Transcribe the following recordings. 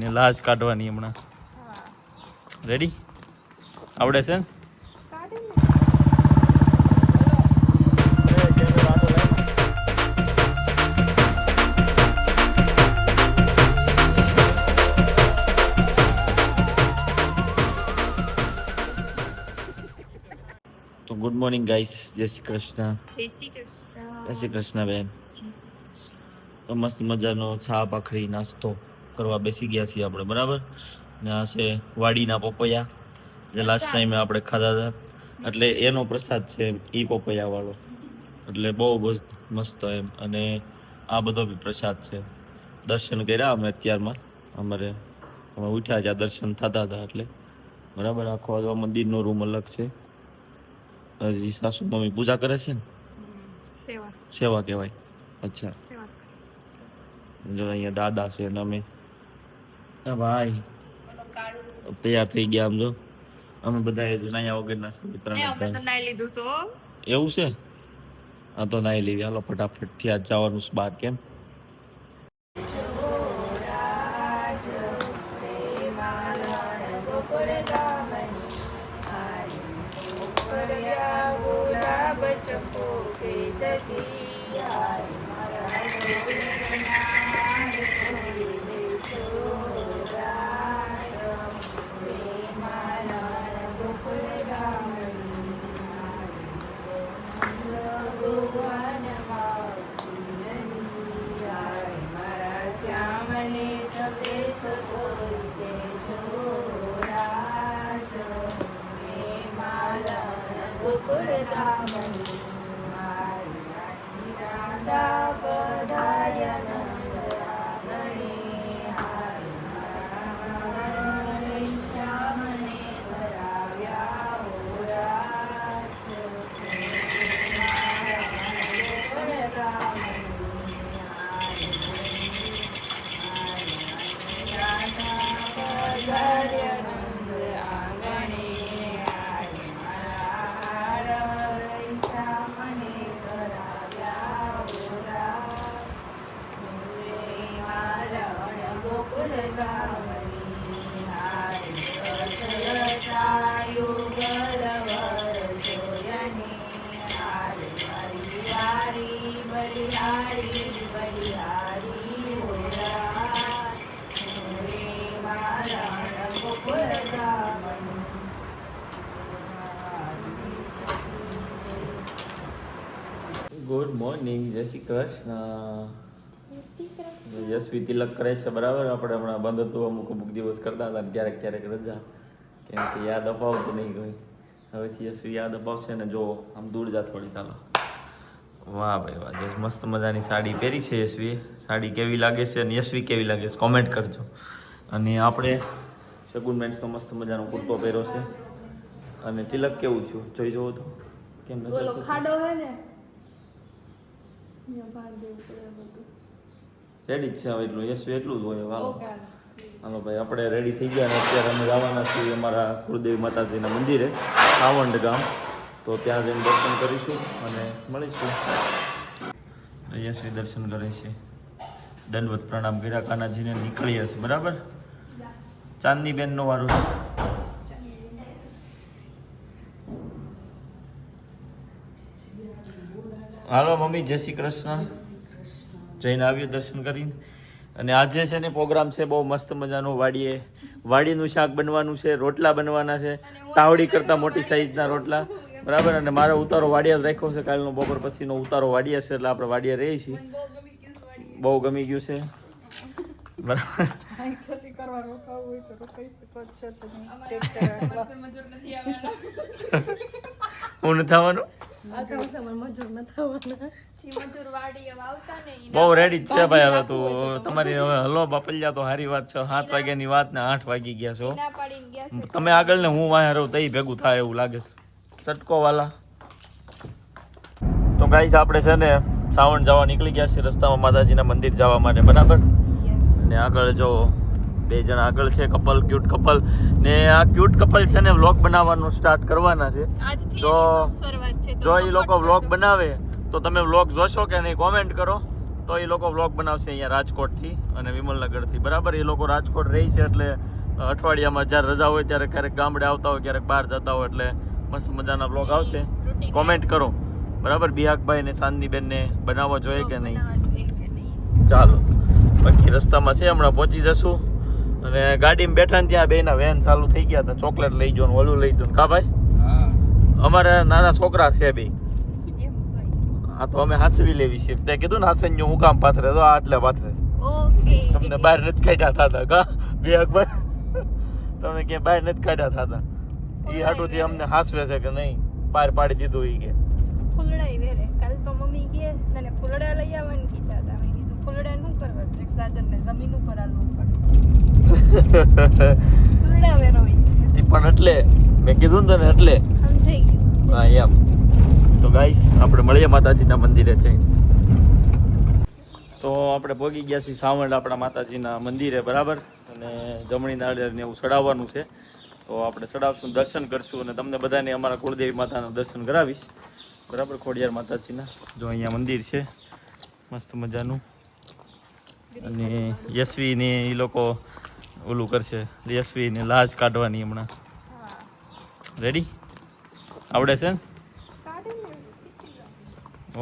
ને લાશ કાઢવાની હમણાં. રેડી? આવડે છે ને? તો ગુડ મોર્નિંગ ગાઈસ, જય શ્રી કૃષ્ણ. જય શ્રી કૃષ્ણ બેન. તો મસ્ત મજાનો ચા ભાખરી નાસ્તો કરવા બેસી ગયા છીએ આપણે, બરાબર. ને આ છે વાડીના પપૈયા જે લાસ્ટ ટાઈમે આપણે ખાધા હતા, એટલે એનો પ્રસાદ છે એ પપૈયા વાળો, એટલે બહુ મસ્ત એમ. અને આ બધો બી પ્રસાદ છે. દર્શન કર્યા અમે અત્યારમાં, અમે ઉઠ્યા જ્યાં દર્શન થતા હતા એટલે, બરાબર. આખો મંદિરનો રૂમ અલગ છે. હજી સાસુ મમ્મી પૂજા કરે છે ને, સેવા કહેવાય. અચ્છા, જો અહીંયા દાદા છે ને અમે ભાઈ તૈયાર થઈ ગયા. આમ જો અમે બધા નાયા વગરના એવું છે. હા તો નાઈ લેવી, હાલો ફટાફટ થી આજ જવાનું છે બહાર. કેમ? ગુડ મોર્નિંગ, જય શ્રી કૃષ્ણ. યશવી તિલક કરે છે, બરાબર. આપણે હમણાં બંધ હતું, અમુક દિવસ કરતા હતા, ક્યારેક રજા, કેમ કે યાદ અપાવતું નહીં કોઈ. હવેથી યશવી યાદ અપાવશે ને. જો આમ દૂર જા થોડી. ચાલો. વાહ ભાઈ વાહ, જસ મસ્ત મજાની સાડી પહેરી છે યશવીએ. સાડી કેવી લાગે છે અને યશવી કેવી લાગે છે કોમેન્ટ કરજો. અને આપણે શગુન મેન્સનો મસ્ત મજાનો કુર્તો પહેર્યો છે. અને તિલક કેવું થયું જોઈ જવો તો. કેમ નથી ખાડો હે ને, રેડી જ છે હવે. એટલું યશવી એટલું જ હોય. હાલો ભાઈ, આપણે રેડી થઈ ગયા. અને અત્યારે અમે જવાના છીએ અમારા કુળદેવી માતાજીના મંદિરે, સાવંડ ગામ. તો ત્યાં જઈને દર્શન કરીશું અને મળીશું. યશવી દર્શન કરે છે, દંડવત પ્રણામ કર્યા કાનાજીને, નીકળીએ છે, બરાબર. ચાંદની બેનનો વારો છે. હાલો મમ્મી, જય શ્રી કૃષ્ણ. જઈને આવ્યો દર્શન કરીને. અને આજે છે ને પ્રોગ્રામ છે બહુ મસ્ત મજાનો. વાડીનું શાક બનવાનું છે, રોટલા બનવાના છે, તાવડી કરતા મોટી સાઈઝના રોટલા, બરાબર. અને મારો ઉતારો વાડિયા રાખ્યો છે, કાલનો બપોર પછીનો ઉતારો વાડિયા છે, એટલે આપણે વાડિયા રહીએ છીએ. બહુ ગમી ગયું છે, બરાબર. હું નથી આવવાનું, બહુ રેડી જ છે ભાઈ. હવે તું તમારી હવે હલો બાપલિયા તો સારી વાત છે. 7 વાગ્યાની વાત ને 8 વાગી ગયા છો તમે આગળ ને હું વાયા રહું તઈ ભેગું થાય એવું લાગે છે. ચટકો વાલા. તો ગાઈસ આપણે છે ને સાવણ જવા નીકળી ગયા છે, રસ્તામાં માતાજીના મંદિર જવા માટે, બરાબર. ને આગળ જો 2 જણા આગળ છે, ક્યુટ કપલ. ને આ ક્યુટ કપલ છે ને વ્લોગ બનાવવાનું સ્ટાર્ટ કરવાના છે. તો જો એ લોકો વ્લોગ બનાવે તો તમે વ્લોગ જોશો કે નહીં કોમેન્ટ કરો. તો એ લોકો વ્લોગ બનાવશે અહીંયા રાજકોટથી અને વિમલનગરથી. બરાબર, એ લોકો રાજકોટ રહે છે એટલે અઠવાડિયામાં જ્યારે રજા હોય ત્યારે ક્યારેક ગામડે આવતા હોય, ક્યારેક બહાર જતા હોય, એટલે મસ્ત મજાના વ્લોગ આવશે. કોમેન્ટ કરો બરાબર, બિહાકભાઈ ને ચાંદનીબેનને બનાવવા જોઈએ કે નહીં. ચાલો, બાકી રસ્તામાં છે, હમણાં પહોંચી જશું. અને ગાડીમાં બેઠા ને ત્યાં બેના વેન ચાલુ થઈ ગયા હતા. ચોકલેટ લઈ જો, ઓલું લઈ જો. કા ભાઈ? અમારે નાના છોકરા છે બે. હા, તો અમે હાચવી લેવી છે. તે કીધું ને હાસન હું કામ પાથરે તો આટલે પાથરે તમને બહાર નથી કાઢ્યા થતા. કા બિહાકભાઈ, તમે ક્યાંય બહાર નથી કાઢ્યા થતા. એ હાટુથી અમને હાસવે છે કે નહીં બહાર પાડી દીધું. એ કે ફૂલડા વેરે કાલ તો મમ્મી કે તને ફૂલડા લઈ આવવાનું કીધા હતા. મેં કીધું ફૂલડા નું કરવા છે, સાગરને જમીન ઉપર આલવું પડે. ફૂલડા વેરો એ પણ એટલે મેં કીધું ને તને એટલે સમજાઈ ગયું. હા એમ. તો ગાઈસ આપણે મળીએ માતાજીના મંદિરે છે. તો આપણે પહોંચી ગયા છીએ સાવંડ આપણા માતાજીના મંદિરે. બરાબર, અને જમણી નાળિયેર ને એવું ચડાવવાનું છે. તો આપણે ચડાવશું, દર્શન કરશું અને તમને બધાને અમારા કુળદેવી માતાના દર્શન કરાવીશ. બરાબર, ખોડિયાર માતાજીના. જો અહીંયા મંદિર છે મસ્ત મજાનું. અને યશવીને એ લોકો ઓલું કરશે, યશવીને લાજ કાઢવાની હમણાં. રેડી? આવડે છે ને?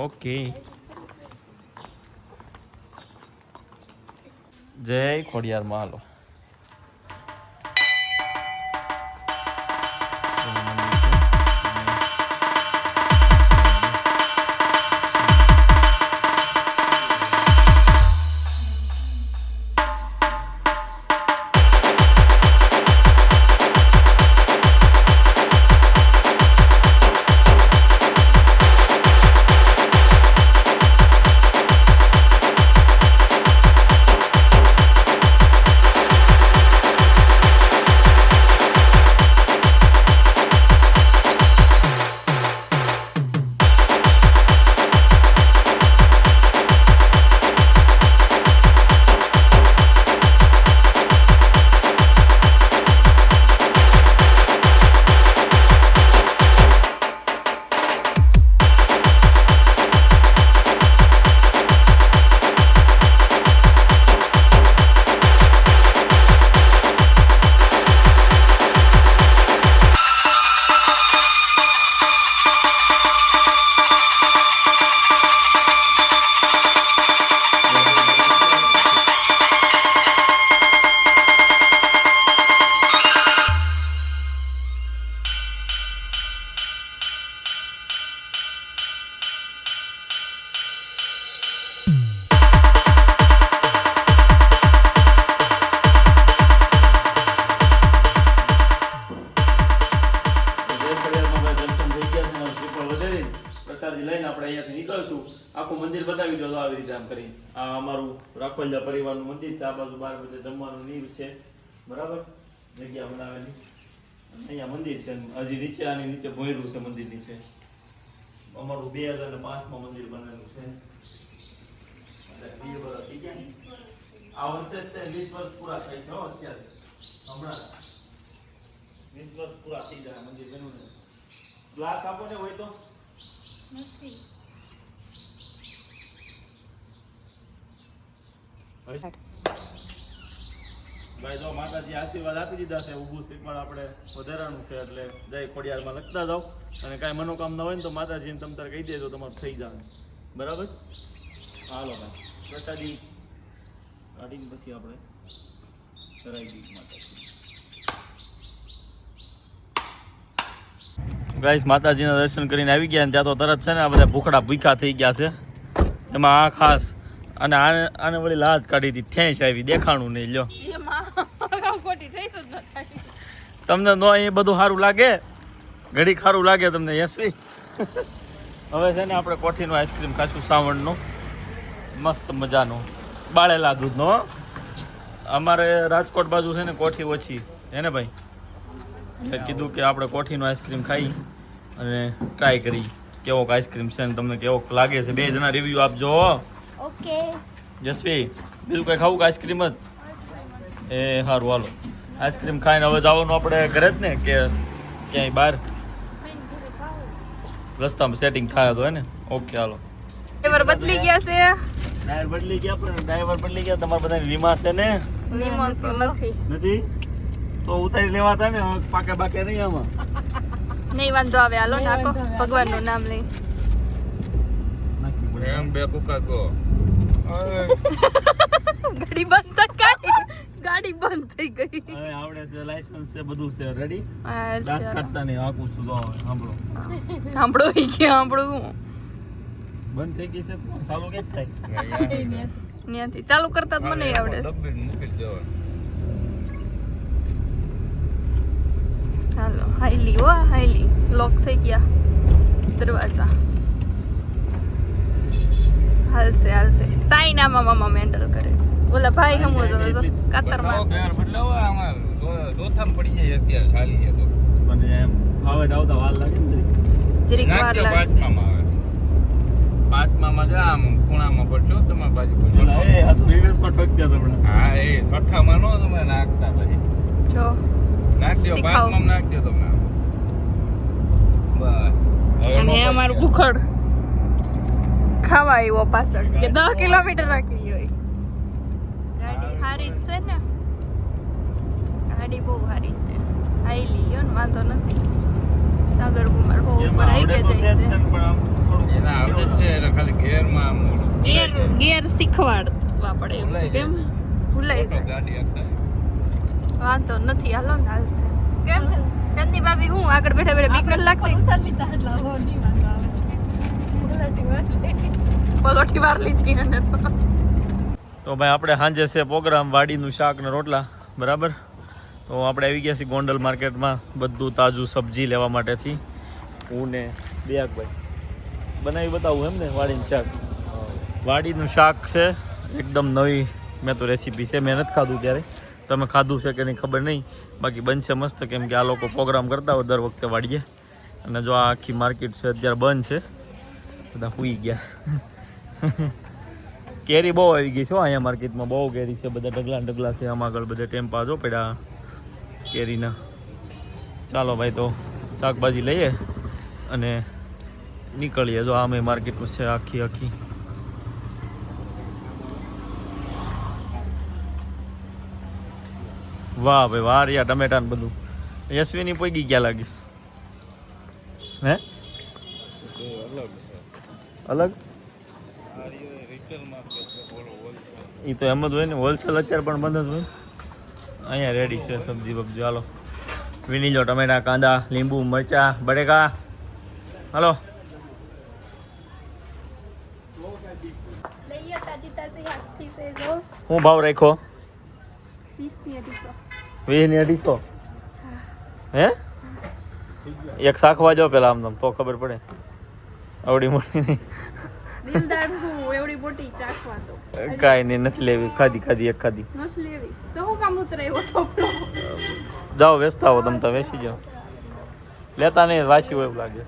ઓકે. જય ખોડિયાર માં. હાલો. આખું મંદિર બતાવી દો આવી રીતે આમ કરી. આ અમારું રાખોલિયા પરિવારનું મંદિર છે. આ બાજુ 12 બજે જમવાનું નીર છે. બરાબર, જગ્યા બનાવેલી. અહીંયા મંદિર છે. હજી નીચે આની નીચે ભોયરું છે મંદિર નીચે. અમારું 2005માં મંદિર બનેલું છે. આ વર્ષે 20 વર્ષ પૂરા થાય છે. અત્યારે હમણાં 20 વર્ષ પૂરા થઈ જાય મંદિર બન્યું ને. ગ્લાસ આપો ને હોય તો નથી. ભાઈ જો માતાજી આશીર્વાદ આપી દીધા છે. ઊભું શ્રીફળ આપણે વધારાનું છે એટલે જય ખોડિયારમાં લખતા જાઓ. અને કાંઈ મનોકામના હોય ને તો માતાજીને તમે તારે કહી દેજો, તમારું થઈ જાય. બરાબર, હાલો ભાઈ પ્રસાદી કાઢીને પછી આપણે કરાવી દઈએ માતાજી. ગાઈસ માતાજીના દર્શન કરીને આવી ગયા ને ત્યાં તો તરત છે ને આ બધા ભૂખડા ભૂખા થઈ ગયા છે. એમાં આ ખાસ અને આને વળી લાજ કાઢી હતી, ઠેંસ આવી, દેખાણું નહીં. લ્યો તમને નો એ બધું સારું લાગે, ઘડી સારું લાગે તમને યશવી. હવે છે ને આપણે કોઠીનું આઈસ્ક્રીમ ખાશું સાવણનું, મસ્ત મજાનું બાળેલા દૂધનો. અમારે રાજકોટ બાજુ છે ને કોઠી ઓછી હે ને ભાઈ, એટલે કીધું કે આપણે કોઠીનું આઈસ્ક્રીમ ખાઈ અને ટ્રાય કરી કેવોક આઈસ્ક્રીમ છે ને તમને કેવોક લાગે છે. 2 જણા રિવ્યુ આપજો. ઓકે જસવી, બીજું કંઈ ખાવું કે આઈસ્ક્રીમ જ? એ સારું, હાલો આઈસ્ક્રીમ ખાઈને હવે જવાનું આપણે ઘરે જ ને કે ક્યાંય બહાર? રસ્તામાં સેટિંગ થાય તો હે ને. ઓકે હાલો. ડ્રાઈવર બદલી ગયા છે, ટાયર બદલી ગયા પણ ડ્રાઈવર બદલી ગયા. તમારા બધા વીમા છે ને? વીમો તો નથી. નથી તો ઉતારી લેવા હતા ને. પાકે બાકે નહીં આમાં. નહીં વાંધો આવે, હાલો નાખો ભગવાનનું નામ લઈ. એમ બે કુકા કો ગાડી બંધ થઈ ગાડી બંધ થઈ ગઈ. હવે આવડે છે, લાયસન્સ છે, બધું છે. રેડી? હા, દાંત ચાલો. કાઢતા નહીં. આકું છું. જો સાંભળો. સાંભળો ઈ કે સાંભળો બંધ થઈ ગઈ છે. ચાલુ કેમ થાય? ત્યાંથી ચાલુ કરતા જ મને આવડે. મૂકી દેવા. ચાલો હાઈલી હો, હાઈલી લોક થઈ ગયા દરવાજા. હાલશે હાલશે. સાઈનામાં મામા મેન્ડલ કરે છે. ઓલા ભાઈ હમો જો કાતરમાં. ઘર બદલાવો આમાં ચોથામાં પડી જાય અત્યારે ચાલી જાય તો. પણ એમ આવે આવતા વાર લાગે ને. જરીક વાર નાખજો લાગે. પાંચમામાં આવે. પાંચમામાં જા આમ ખૂણામાં પડશો તમારી બાજુ બોલા, એ આ તો reverse માં ઠોકી દ્યા તમને. હા એ છઠ્ઠામાં નો તમે નાખતા પછી જો નાખ દો. શીખાવ. પાંચમામાં નાખ દો તમે. બસ હવે અને નો અમારું પછી. ભૂખડ ખાવા આવ્યો પાછળ કે 10 કિલોમીટર રાખી હોય. ગાડી સારી જ છે ને, ગાડી બહુ સારી છે. હાઈલી યો ને વાંધો નથી. સાગર કુમાર બહુ ઉપર એમાં આવી આવડે તો ગયા છે જ જાય ને, પણ આમ થોડું એના આવડે જ છે એટલે ખાલી ઘેરમાં આમ ઓલું છે. ગેર શીખવાડવા પડે એમ છે. કેમ ભૂલાઈ તો જાય. ગાડી હકતા વાંધો નથી, હાલો ને હાલશે. કેમ ચંદની ભાભી હું આગળ બેઠા બેઠા બીક નથી લાગતી? પલોઠી વાર લીધી અને તો ભાઈ આપણે સાંજે છે પ્રોગ્રામ વાડીનું શાક ને રોટલા. બરાબર? તો આપણે આવી ગયા છીએ ગોંડલ માર્કેટમાં બધું તાજું સબ્જી લેવા માટેથી. હું ને બેયાકભાઈ બનાવી બતાવું એમ ને વાડીનું શાક. વાડીનું શાક છે એકદમ નવી. મેં તો રેસીપી છે, મેં નથી ખાધું ત્યારે. તમે ખાધું છે કે નહીં ખબર નહીં, બાકી બનશે મસ્ત. કેમ કે આ લોકો પ્રોગ્રામ કરતા હોય દર વખતે વાડીએ. અને જો આ આખી માર્કેટ છે અત્યારે બંધ છે, બધા સૂઈ ગયા. કેરી બહુ આવી ગઈ છે હો અહીંયા માર્કેટમાં. બહુ કેરી છે, બધા ઢગલા ને ઢગલા છે. આમાં આગળ બધા ટેમ્પા જો પડ્યા કેરીના. ચાલો ભાઈ તો શાકભાજી લઈએ અને નીકળીએ. જો આમે માર્કેટમાં છે આખી આખી. વાહ ભાઈ વાહ રિયા ટમેટા ને બધું. યશવીની પોગી ગયા લાગીશ. હે અલગ એ તો એમ જ હોય ને. હોલસેલ અત્યારે પણ બંધ જ હોય. અહીંયા રેડી છે સબ્જી બબ્જી. હાલો વીણી લો ટમેટા, કાંદા, લીંબુ, મરચા, બટેકા. હાલો લઈએ તાજી તાજી આખી છે જો હું ભાવ રાખ્યો? 20 20 ની 250. હે એક શાકવા જો પેલા આમ તો ખબર પડે. આવડી મોટી નહીં. દિલદાર શું એવડી મોટી ચાખવા તો કાંઈ નહીં, નથી લેવી. ખાધી ખાધી એક ખાધી. નથી લેવી તો હું કામ ઉતરાયો ટોપલો. જાઓ વેચતા હો તમે તો વેચી જાઓ. લેતા નહીં, વાસી હોય એવું લાગે.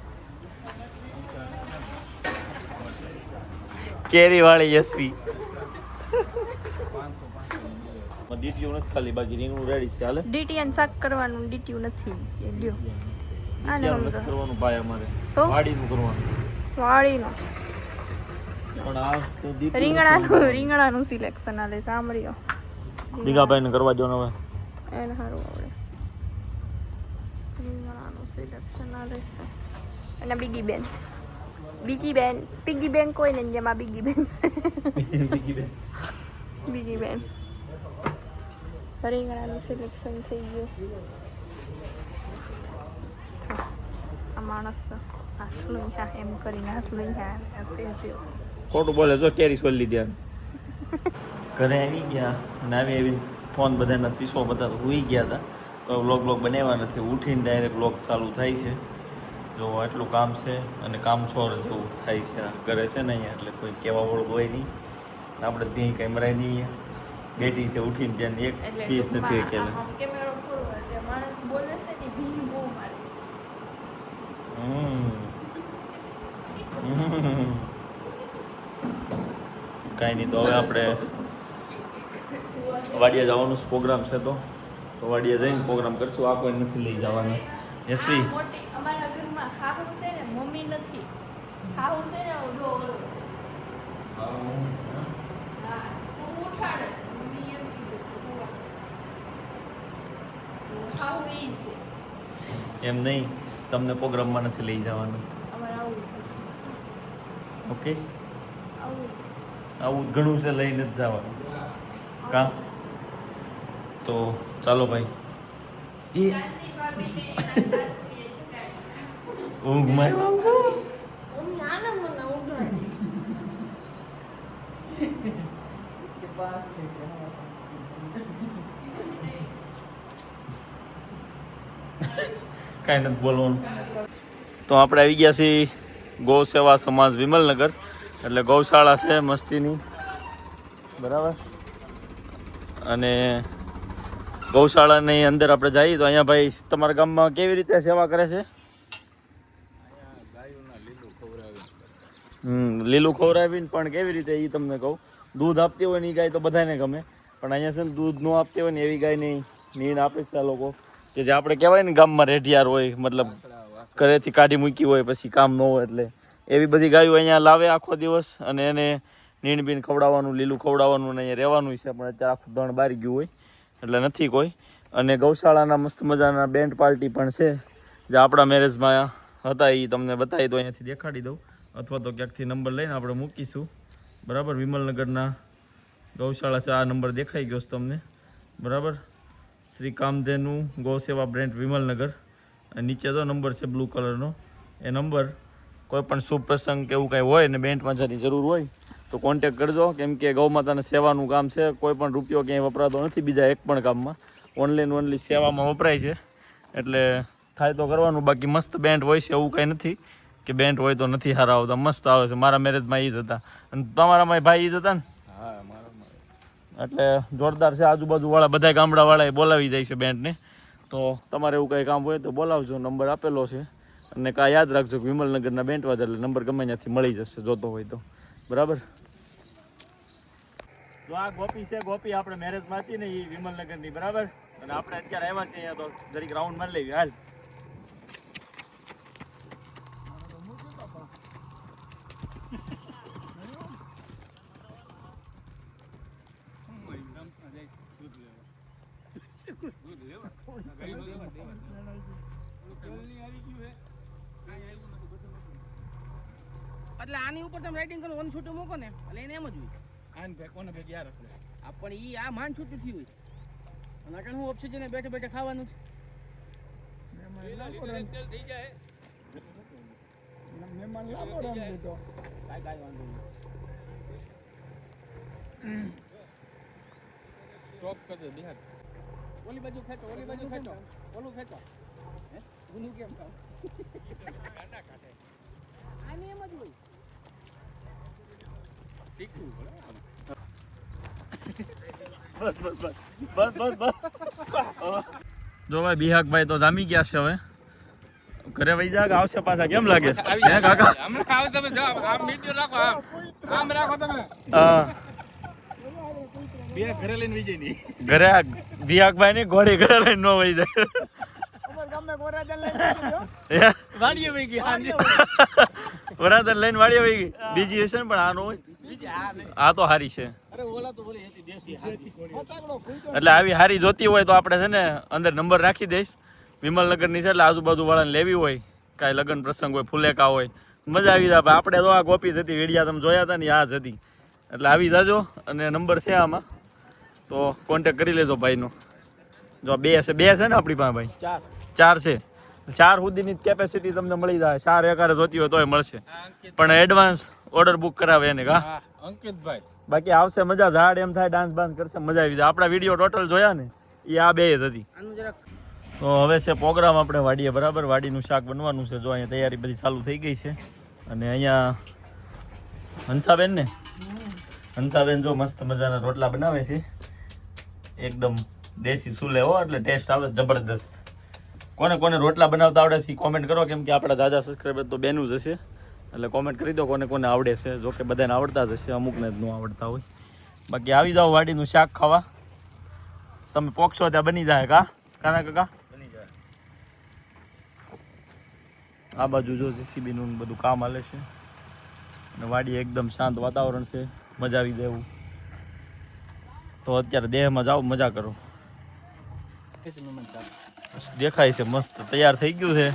કેરી વાળી યશવી. ડીટીયુ નથી ખાલી, બાકી રીંગણું રેડી છે. હાલે ડીટીએન શાક કરવાનું, ડીટીયુ નથી એ લ્યો. આને ડીટીયુ સમજો નથી કરવાનું ભાઈ અમારે. તો વાડીનું કરવાનું. વાળીનું પણ આ તો ડીટીયુ રીંગણાનું સિલેક્શન આલે સાંભળ્યો. દીગાભાઈને કરવા દો ને હવે. એને સારું આવડે. રીંગણાનું સિલેક્શન આલે છે. અને બીગી બેન પીગી બેન કોઈ ને જેમાં બીગી બેન છે. બીગી બેન રીંગણાનું સિલેક્શન થઈ ગયું. જો, આ માણસ હાથ લોહી એમ કરીને હાથ લોહી ખોટું બોલે. જો કેરી સોલ લીધી આને. ઘરે આવી ગયા અને આવી ફોન બધાના શીશો બધા હોઈ ગયા હતા. તો વ્લોગ બનાવ્યા નથી. ઉઠીને ડાયરેક્ટ વ્લોગ ચાલુ થાય છે. જો આટલું કામ છે અને કામચોર જેવું થાય છે આ ઘરે છે ને અહીંયા. એટલે કોઈ કહેવાવાળું હોય નહીં. આપણે ત્યાં કેમેરા નહીં બેઠી છે ઉઠીને ત્યાં એક પીસ નથી કેલા. કેમેરો ફોરવર્ડ એટલે માણસ બોલે છે ને ભી બહુ મારે કાંઈ નહીં. તો હવે આપણે વાડિયા જવાનો પ્રોગ્રામ છે. તો વાડિયા જઈને પ્રોગ્રામ કરશું. આ કોઈ નથી લઈ જવાનું. યશવી મોટી અમારા ઘરમાં હાહુ છે ને મમ્મી નથી. હાહુ છે ને જો ઓલો છે. ગોખાડે છે. મમ્મી એમ કીધું કુવા. ખાવું ઈ છે. એમ નહીં, તમને પ્રોગ્રામમાં નથી લઈ જવાનું. અમારે આવું ઓકે, આવું આવું જ ઘણું છે, લઈને જ જવાનું. કામ તો ચાલો ભાઈ. એ શાંતિ ભાભીને એના સાસુએ જગાડી. ઊંઘમાં આમ છો. મમ્મી આને મને ઉઘરાડી. કાંઈ નથી બોલવાનું. તો આપણે આવી ગયા છીએ ગૌ સેવા સમાજ વિમલનગર, એટલે ગૌશાળા છે મસ્તીની, બરાબર. અને ગૌશાળાની અંદર આપણે જઈએ તો અહીંયા ભાઈ તમારા ગામમાં કેવી રીતે સેવા કરે છે? લીલું ખવડાવીને પણ કેવી રીતે એ તમને કહું. દૂધ આપતી હોય ને એ ગાય તો બધાને ગમે, પણ અહીંયા છે ને દૂધ ન આપતી હોય ને એવી ગાય નહીં નીણ આપે છે આ લોકો, કે જે આપણે કહેવાય ને ગામમાં રેઢિયાર હોય, મતલબ ઘરેથી કાઢી મૂકી હોય પછી કામ ન હોય, એટલે એવી બધી ગાયો અહીંયા લાવે આખો દિવસ, અને એને નીણ બીણ ખવડાવવાનું, લીલું ખવડાવવાનું ને અહીંયા રહેવાનું છે. પણ અત્યારે આખું ધણ બારી ગયું હોય એટલે નથી કોઈ. અને ગૌશાળાના મસ્ત મજાના બેન્ડ પાર્ટી પણ છે, જે આપણા મેરેજમાં હતા, એ તમને બતાવી દો, અહીંયાથી દેખાડી દઉં, અથવા તો ક્યાંકથી નંબર લઈને આપણે મૂકીશું, બરાબર. વિમલનગરના ગૌશાળા છે, આ નંબર દેખાઈ ગયો છે તમને, બરાબર. શ્રી કામધેનુ ગૌ સેવા બ્રાન્ચ વિમલનગર, નીચે તો નંબર છે બ્લુ કલરનો. એ નંબર કોઈ પણ શુભ પ્રસંગ કે એવું કાંઈ હોય ને બેન્ટમાં જવાની જરૂર હોય તો કોન્ટેક કરજો, કેમ કે ગૌ માતાને સેવાનું કામ છે. કોઈ પણ રૂપિયો ક્યાંય વપરાતો નથી બીજા એક પણ કામમાં, ઓનલી સેવામાં વપરાય છે, એટલે થાય તો કરવાનું. બાકી મસ્ત બેન્ડ હોય છે, એવું કાંઈ નથી કે બેન્ડ હોય તો નથી સારા આવતા, મસ્ત આવે છે. મારા મેરેજમાં એ જ હતા, અને તમારામાં ભાઈ એ જ હતા ને? હા, એટલે જોરદાર છે. આજુબાજુવાળા બધા ગામડાવાળા બોલાવી જાય છે બેન્ડને, તો તમારે એવું કંઈ કામ હોય તો બોલાવજો, નંબર આપેલો છે. અને કાં યાદ રાખજો કે વિમલનગરના બેન્ડ વાજા, એટલે નંબર ગમે ત્યાંથી મળી જશે જોતો હોય તો, બરાબર. તો આ ગોપી છે, ગોપી આપણે મેરેજમાં હતી ને એ વિમલનગરની, બરાબર. અને આપણે અત્યારે આવ્યા છીએ અહીંયા, તો જરીક રાઉન્ડ મારી લેવી. હાલ એટલે આની ઉપર તમે રાઇટિંગ કરો, વન છૂટું મૂકો ને એટલે એને એમ જ હોય. આન ભે કોને ભેગ યાર હશે આ, પણ ઈ આ માન છૂટું થયું હોય, અને આગળ હું ઓપ્શન બેઠે બેઠે ખાવાનું છે. મહેમાન લાગો રમ દીધો, કાઈ વાંધો નહીં. સ્ટોપ કર દે બિહાર. ઓલી બાજુ ખેંચો, ઓલી બાજુ ખેંચો, ઓલું ખેંચો. હે ગુનું કેમ થાવ? કાટા કાટે આની એમ જ હોય. શીખવું પડે. બસ જો ભાઈ બિહાકભાઈ તો જામી ગયા છે, હવે ઘરે વહી જા. આવશે પાછા, કેમ લાગે છે કાકા? હમણાં આવો તમે, જો આમ મીડિયો રાખો, આમ રાખો તમે. હા, બે ઘરે લઈને વઈ જાય ની ઘરે બિહાકભાઈ ની ઘોડી ઘરે લઈને ન વહી જાય. વાડીએ વઈ ગઈ. બરાબર, લઈને વાડીએ વહી ગઈ. બીજી હશે ને, પણ આ નો હોય. આ તો હારી છે. અરે ઓલા તો બોલે હતી દેશી હારી. એટલે આવી હારી જોતી હોય તો આપણે છે ને અંદર નંબર રાખી દઈશ. વિમલનગરની છે, એટલે આજુબાજુ વાળાને લેવી હોય, કાંઈ લગ્ન પ્રસંગ હોય, ફુલેકા હોય, મજા આવી જાય. આપણે તો આ ગોપી જ હતી, વેડિયા તમે જોયા હતા ને, આ જ હતી. એટલે આવી જાજો, અને નંબર છે આમાં, તો કોન્ટેક કરી લેજો ભાઈનો. જો બે છે ને આપણી પાસે ભાઈ, ચાર છે. 4 સુધીની કેપેસિટી તમને મળી જાય. 4 એકારે જોતી હોય તોય મળશે, પણ એડવાન્સ ઓર્ડર બુક કરાવે એને. કા અંકિતભાઈ બાકી આવશે મજા. ઝાડ એમ થાય ડાન્સ બાન્સ કરશે, મજા આવી જાય. આપણા વિડીયો ટોટલ જોયા ને એ આ બે જ હતી. આનું જરાક તો હવે છે પ્રોગ્રામ આપણે વાડીએ, બરાબર. વાડીનું શાક બનવાનું છે. જો અહીંયા તૈયારી બધી ચાલુ થઈ ગઈ છે. અને અહીંયા હંસાબેન ને, હંસાબેન જો મસ્ત મજાના રોટલા બનાવે છે, એકદમ દેશી ચૂલે હો, એટલે ટેસ્ટ આવે જબરદસ્ત. કોને કોને રોટલા બનાવતા આવડે છે કોમેન્ટ કરો, કેમ કે આપણા જાજા સબસ્ક્રાઈબર તો બેનું જ હશે, એટલે કોમેન્ટ કરી દો કોને કોને આવડે છે. જો કે બધાને આવડતા જ હશે, અમુકને જ ન આવડતા હોય. બાકી આવી જાઓ વાડીનું શાક ખાવા. તમે પોક્ષો ત્યાં બની જાય. કાના કાકા બની જાય. આ બાજુ જો JCB નું બધું કામ હાલે છે, અને વાડી એકદમ શાંત વાતાવરણ છે, મજા આવી જાય એવું. તો અત્યારે દેહમાં જાઓ મજા કરો. દેખાય છે મસ્ત તૈયાર થઈ ગયું છે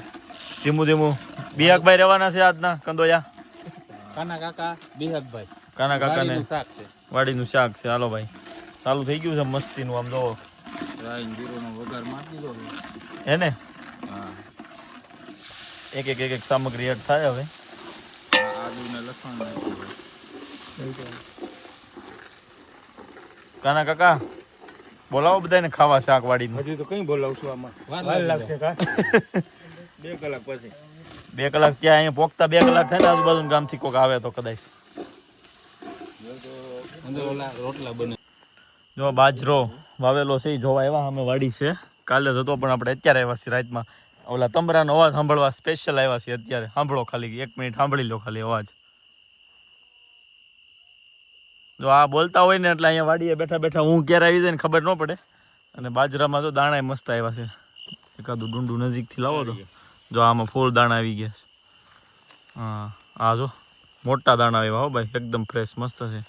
ધીમું ધીમું. બિહાકભાઈ રહેવાના છે આજના કંદોયા. કાના કાકા બિહાકભાઈ કાના કાકાને શાક છે. વાડીનું શાક છે. હાલો ભાઈ ચાલુ થઈ ગયું છે મસ્તીનું. આમ જોવો રાઈ જીરોનો વઘાર મારી દીધો હે ને. હા એક એક સામગ્રી એડ થાય હવે. આદુ ને લસણ નાખ્યું. કાના કાકા બોલાવો બધાને ખાવા શાક વાડીનું. હજી તો કઈ બોલાવશું આમાં વાર લાગશે કા 2 કલાક પછી. 2 કલાક ત્યાં અહીંયા પોગતા 2 કલાક થાય ને આજુબાજુ ગામથી કોક આવે તો કદાચ. અંદર ઓલા રોટલા બને. જો બાજરો વાવેલો છે એ જોવા આવ્યા અમે. વાડી છે કાલે જ હતો પણ આપણે અત્યારે આવ્યા છીએ રાતમાં. ઓલા તંબરાનો અવાજ સાંભળવા સ્પેશિયલ આવ્યા છીએ અત્યારે. સાંભળો ખાલી 1 મિનિટ સાંભળી લો ખાલી અવાજ. જો આ બોલતા હોય ને એટલે અહીંયા વાડીએ બેઠા બેઠા હું ક્યારે આવી જાય ને ખબર ન પડે. અને બાજરામાં તો દાણા મસ્ત આવ્યા છે. એકાદું ડુંડું નજીકથી લાવો તો જો આમાં ફૂલ દાણા આવી ગયા છે. હા આ જો મોટા દાણા આવ્યા હો ભાઈ એકદમ ફ્રેશ મસ્ત છે.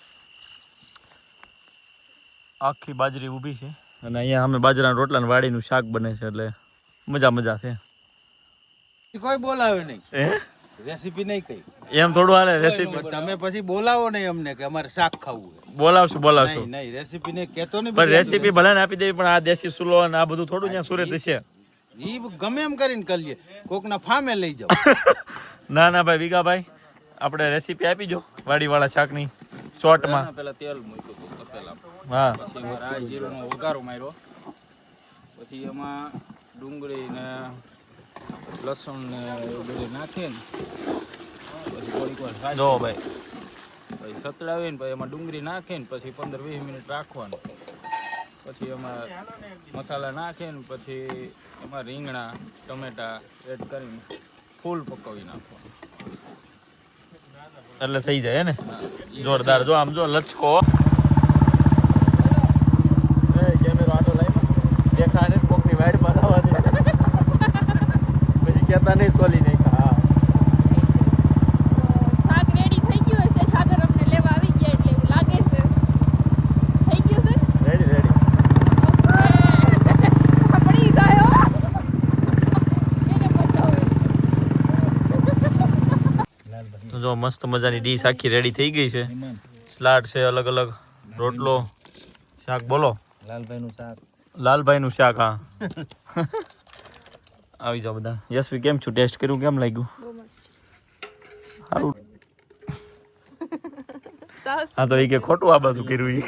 આખી બાજરી ઊભી છે અને અહીંયા અમે બાજરાના રોટલા વાડીનું શાક બને છે એટલે મજા છે. કોઈ બોલાવે નહીં હે રેસીપી નહીં કઈ એમ થોડું હાલે રેસીપી. તમે પછી બોલાવો નહીં અમને કે અમારે શાક ખાવું છે. બોલાવશું નહીં રેસીપી ને કેતો ને પણ રેસીપી ભલે ને આપી દેવી પણ આ દેશી સુલો અને આ બધું થોડું ત્યાં સુરત છે. ઈ ગમે એમ કરીને કરી લઈએ. કોકના ફામે લઈ જાઓ. ના ભાઈ વિગાભાઈ આપણે રેસીપી આપી જો વાડીવાળા શાકની શોર્ટમાં. પેલા તેલ મૂક્યું હતું તપેલા. હા પછી એમાં રાઈ જીરુંનો વઘારો માર્યો. પછી એમાં ડુંગળી ને લસણ ને એવું બધું નાખીને પછી થોડીક વાર ભાજી જો ભાઈ પછી સતળાવીને પછી એમાં ડુંગળી નાખીને પછી 15-20 મિનિટ રાખવાનું. પછી એમાં મસાલા નાખીને પછી એમાં રીંગણા ટમેટા એડ કરીને ફૂલ પકવી નાખવાનું એટલે થઈ જાય ને જોરદાર. જો આમ જો લચકો કેમેરો આટો લાવી દેખાને કોકની વાઈડ બનાવવા દે પછી કહેતા નહીં સોલી નહીં. હા શાક રેડી થઈ ગયું હશે. સાગર અમને લેવા આવી ગયા એટલે એવું લાગે છે. થઈ ગયું છે રેડી પડી ગયો એને બચાવે. તો જો મસ્ત મજાની ડીશ આખી રેડી થઈ ગઈ છે. સલાડ છે અલગ અલગ રોટલો શાક. બોલો લાલભાઈનું શાક. હા આવી જાઓ બધા. યશવી કેમ છું? ટેસ્ટ કર્યું કેમ લાગ્યું? સારું. હા તો એ કે ખોટું આ બાજુ કર્યું.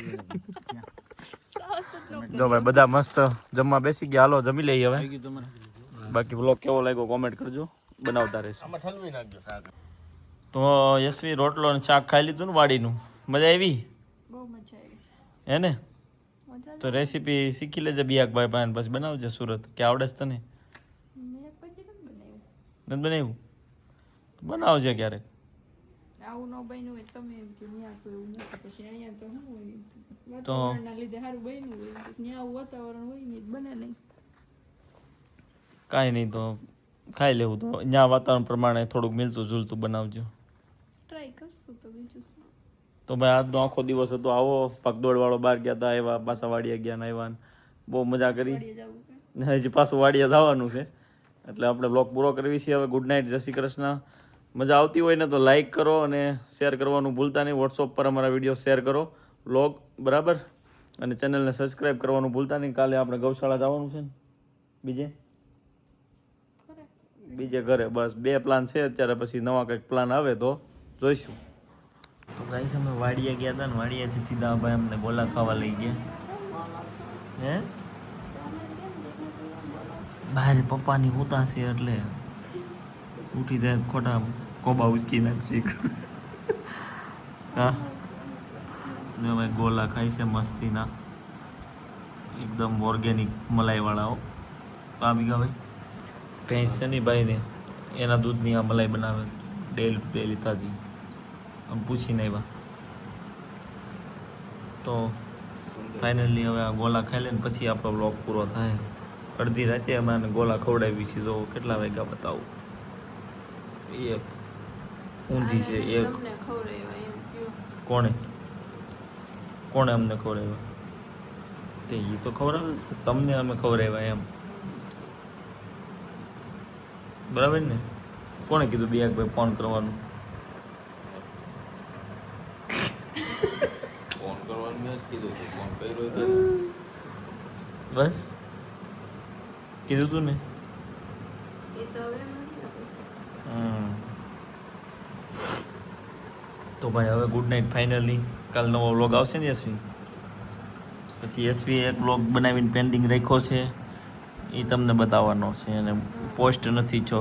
જો ભાઈ બધા મસ્ત જમવા બેસી ગયા. હાલો જમી લઈએ હવે. બાકી વ્લોગ કેવો લાગ્યો કોમેન્ટ કરજો. બનાવતા રહેશું. તો યશવી રોટલો અને શાક ખાઈ લીધું ને વાડીનું. મજા આવી? બહુ મજા આવી. હે ને? તો રેસીપી શીખી લેજે બિયાકભાઈ પાસે પછી બનાવજે સુરત. કે આવડે છે તને? નથી બનાવ્યું? બનાવજે ક્યારેક. આવું ન બન્યું હોય તમે એમ કે ન્યા તો એવું નથી. પછી અહીંયા તો શું હોય તો વાતાવરણના લીધે સારું બન્યું હોય. પછી ન્યા આવું વાતાવરણ હોય ને બને નહીં. કાંઈ નહીં તો ખાઈ લેવું. તો ત્યાં વાતાવરણ પ્રમાણે થોડુંક મિલતું જુલતું બનાવજો. ટ્રાય કરશું તો બીજું શું. તો ભાઈ આજનો આખો દિવસ હતો આવો. પગદોડવાળો બહાર ગયા હતા, આવ્યા પાછા વાડીએ ગયા ને આવ્યા. બહુ મજા કરી. ને હજી પાછું વાડીએ જવાનું છે એટલે આપણે બ્લોગ પૂરો કરવી છે હવે. ગુડ નાઇટ, જય શ્રી કૃષ્ણ. મજા આવતી હોય ને તો લાઇક કરો અને શેર કરવાનું ભૂલતા નહીં. વોટ્સઅપ પર અમારા વિડીયો શેર કરો બ્લોગ બરાબર. અને ચેનલને સબસ્ક્રાઈબ કરવાનું ભૂલતા નહીં. કાલે આપણે ગૌશાળા જવાનું છે ને બીજે ઘરે. બસ 2 પ્લાન છે અત્યારે. પછી નવા કંઈક પ્લાન આવે તો જોઈશું. તો ગાઈસ અમે વાડીએ ગયા હતા ને વાડીએથી સીધા ભાઈ અમને ગોલા ખાવા લઈ ગયા. હે બહાર પપ્પાની હોતા છે એટલે ઉઠી જાય ખોટા કોબા ઉચકી નાખશે. હા જો ભાઈ ગોલા ખાય છે મસ્તીના એકદમ ઓર્ગેનિક મલાઈવાળાઓ. આ બીગા ભાઈ ભેંસ છે ને ભાઈને એના દૂધની આ મલાઈ બનાવે ડેલી તાજી. આમ પૂછીને આવ્યા તો ફાઇનલી હવે આ ગોલા ખાઈ લે ને પછી આપણો બ્લોગ પૂરો થાય. અડધી રાતે અમે આને ગોલા ખવડાવી છે. જો કેટલા વાગ્યા બતાવું. એક ઊંધી છે એક. કોણે અમને ખવડાવ્યા? તે એ તો ખવડાવે છે, તમને અમે ખવડાવ્યા એમ બરાબર ને? કોણે કીધું દિયાકભાઈ ફોન કરવાનું? ફોન કરવાનું મેં જ કીધું હતું, ફોન કર્યો તો બસ કીધું તું ને. એ તો હવે મને હમ. તો ભાઈ હવે ગુડ નાઇટ ફાઇનલી. કાલ નવો વ્લોગ આવશે ને યશવી? પછી યશવી એક વ્લોગ બનાવીને પેન્ડિંગ રાખ્યો છે, એ તમને બતાવવાનો છે અને પોસ્ટ નથી છો.